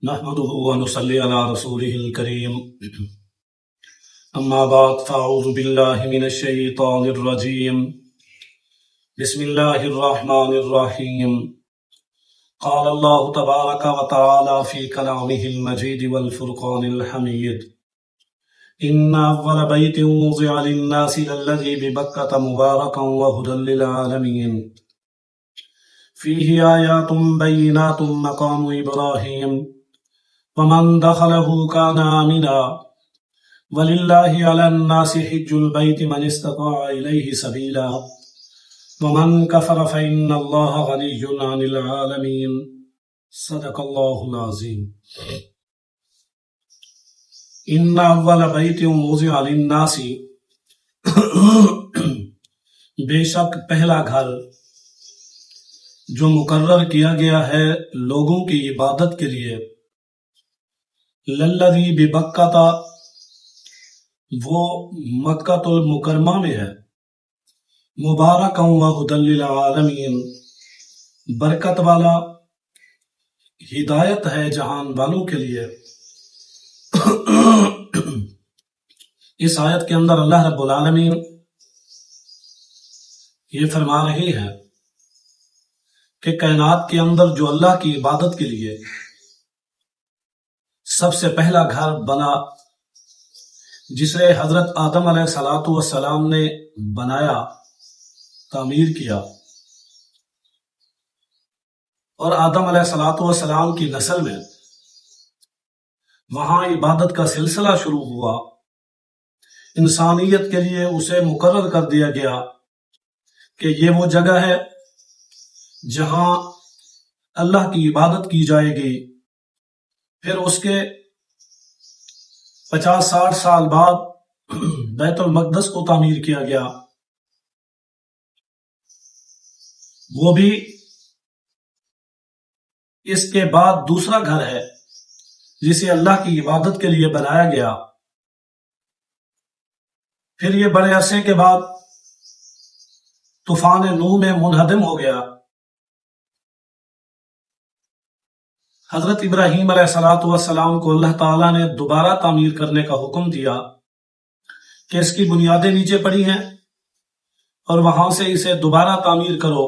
نحمده ونصلي على رسوله الكريم أما بعد فأعوذ بالله من الشيطان الرجيم بسم الله الرحمن الرحيم قال الله تبارك وتعالى في كلامه المجيد والفرقان الحميد إن أول بيت وضع للناس للذي ببكة مباركا وهدى للعالمين فيه آيات بينات مقام إبراهيم ومن دخله كان آمنا ولله على الناس حج البيت من استطاع إليه سبيلا ومن كفر فإن الله غني عن العالمين صدق الله العظيم إن أول بيت وضع للناس بے شک پہلا گھر جو مقرر کیا گیا ہے لوگوں کی عبادت کے لیے للذی ببکہ وہ مکۃ المکرمہ میں ہے مبارکا وہدی للعالمین برکت والا ہدایت ہے جہان والوں کے لیے۔ اس آیت کے اندر اللہ رب العالمین یہ فرما رہے ہیں کہ کائنات کے اندر جو اللہ کی عبادت کے لیے سب سے پہلا گھر بنا جسے حضرت آدم علیہ السلام نے بنایا، تعمیر کیا، اور آدم علیہ السلام کی نسل میں وہاں عبادت کا سلسلہ شروع ہوا۔ انسانیت کے لیے اسے مقرر کر دیا گیا کہ یہ وہ جگہ ہے جہاں اللہ کی عبادت کی جائے گی۔ پھر اس کے 50-60 سال بعد بیت المقدس کو تعمیر کیا گیا، وہ بھی اس کے بعد دوسرا گھر ہے جسے اللہ کی عبادت کے لیے بنایا گیا۔ پھر یہ بڑے عرصے کے بعد طوفان نوح میں منہدم ہو گیا۔ حضرت ابراہیم علیہ السلام کو اللہ تعالیٰ نے دوبارہ تعمیر کرنے کا حکم دیا کہ اس کی بنیادیں نیچے پڑی ہیں اور وہاں سے اسے دوبارہ تعمیر کرو،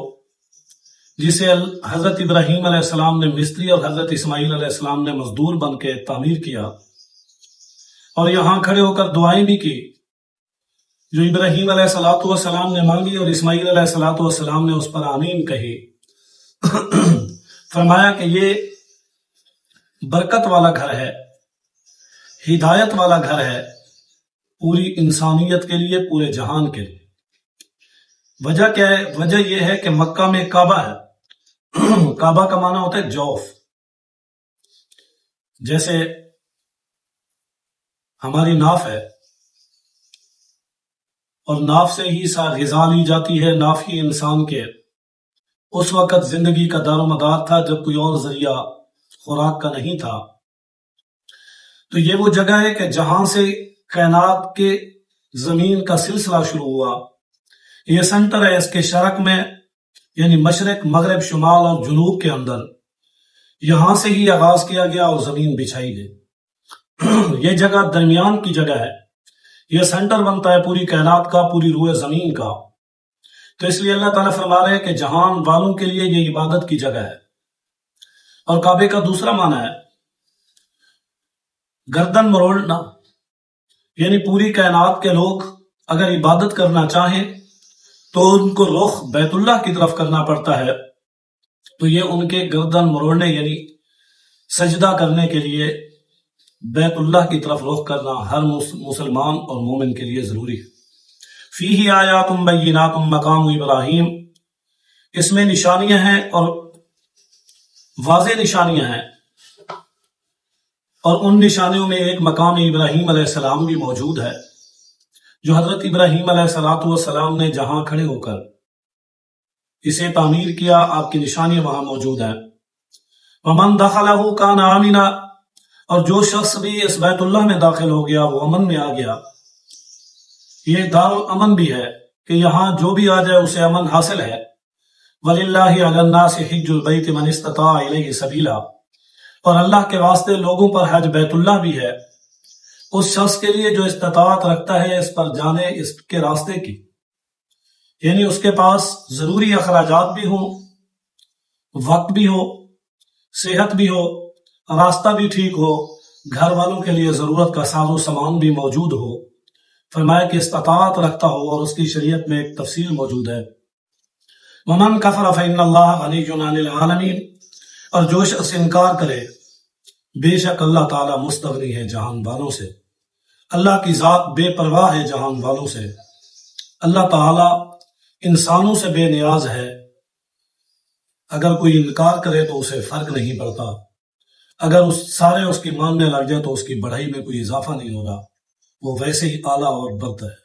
جسے حضرت ابراہیم علیہ السلام نے مستری اور حضرت اسماعیل علیہ السلام نے مزدور بن کے تعمیر کیا، اور یہاں کھڑے ہو کر دعائیں بھی کی جو ابراہیم علیہ السلام نے مانگی اور اسماعیل علیہ السلام نے اس پر آمین کہی۔ فرمایا کہ یہ برکت والا گھر ہے، ہدایت والا گھر ہے پوری انسانیت کے لیے، پورے جہان کے لیے۔ وجہ کیا ہے؟ وجہ یہ ہے کہ مکہ میں کعبہ ہے۔ کعبہ کا معنی ہوتا ہے جوف، جیسے ہماری ناف ہے اور ناف سے ہی غذا لی جاتی ہے، ناف ہی انسان کے اس وقت زندگی کا دار و مدار تھا جب کوئی اور ذریعہ خوراک کا نہیں تھا۔ تو یہ وہ جگہ ہے کہ جہاں سے کائنات کے زمین کا سلسلہ شروع ہوا۔ یہ سنٹر ہے اس کے شرق میں، یعنی مشرق، مغرب، شمال اور جنوب کے اندر، یہاں سے ہی آغاز کیا گیا اور زمین بچھائی گئی۔ یہ جگہ درمیان کی جگہ ہے، یہ سنٹر بنتا ہے پوری کائنات کا، پوری روئے زمین کا۔ تو اس لیے اللہ تعالیٰ فرما رہے ہیں کہ جہان والوں کے لیے یہ عبادت کی جگہ ہے۔ اور کعبے کا دوسرا معنی ہے گردن مروڑنا، یعنی پوری کائنات کے لوگ اگر عبادت کرنا چاہیں تو ان کو رخ بیت اللہ کی طرف کرنا پڑتا ہے، تو یہ ان کے گردن مروڑنے یعنی سجدہ کرنے کے لیے بیت اللہ کی طرف رخ کرنا ہر مسلمان اور مومن کے لیے ضروری ہے۔ فیہ آیات بینات مقام ابراہیم، اس میں نشانیاں ہیں اور واضح نشانیاں ہیں، اور ان نشانیوں میں ایک مقام ابراہیم علیہ السلام بھی موجود ہے، جو حضرت ابراہیم علیہ السلام نے جہاں کھڑے ہو کر اسے تعمیر کیا، آپ کی نشانیاں وہاں موجود ہیں۔ ومن دخلہ کان آمنا، اور جو شخص بھی اس بیت اللہ میں داخل ہو گیا وہ امن میں آ گیا۔ یہ دار الامن بھی ہے کہ یہاں جو بھی آ جائے اسے امن حاصل ہے۔ وَلِلَّهِ عَلَى النَّاسِ حِجُّ الْبَيْتِ مَنِ اسْتَطَاعَ إِلَيْهِ سَبِيلًا، اور اللہ کے واسطے لوگوں پر حج بیت اللہ بھی ہے اس شخص کے لیے جو استطاعت رکھتا ہے اس پر جانے اس کے راستے کی، یعنی اس کے پاس ضروری اخراجات بھی ہوں، وقت بھی ہو، صحت بھی ہو، راستہ بھی ٹھیک ہو، گھر والوں کے لیے ضرورت کا ساز و سامان بھی موجود ہو۔ فرمایا کہ استطاعت رکھتا ہو، اور اس کی شریعت میں ایک تفصیل موجود ہے، وَمَنْ كَفَرَ فَإِنَّ اللَّهَ غَنِيٌّ عَنِ الْعَالَمِينَ، اور جو شخص انکار کرے بے شک اللہ تعالیٰ مستغنی ہے جہان والوں سے، اللہ کی ذات بے پرواہ ہے جہان والوں سے، اللہ تعالیٰ انسانوں سے بے نیاز ہے۔ اگر کوئی انکار کرے تو اسے فرق نہیں پڑتا، اگر سارے اس کی ماننے لگ جائے تو اس کی بڑھائی میں کوئی اضافہ نہیں ہوگا، وہ ویسے ہی اعلیٰ اور برتر ہے۔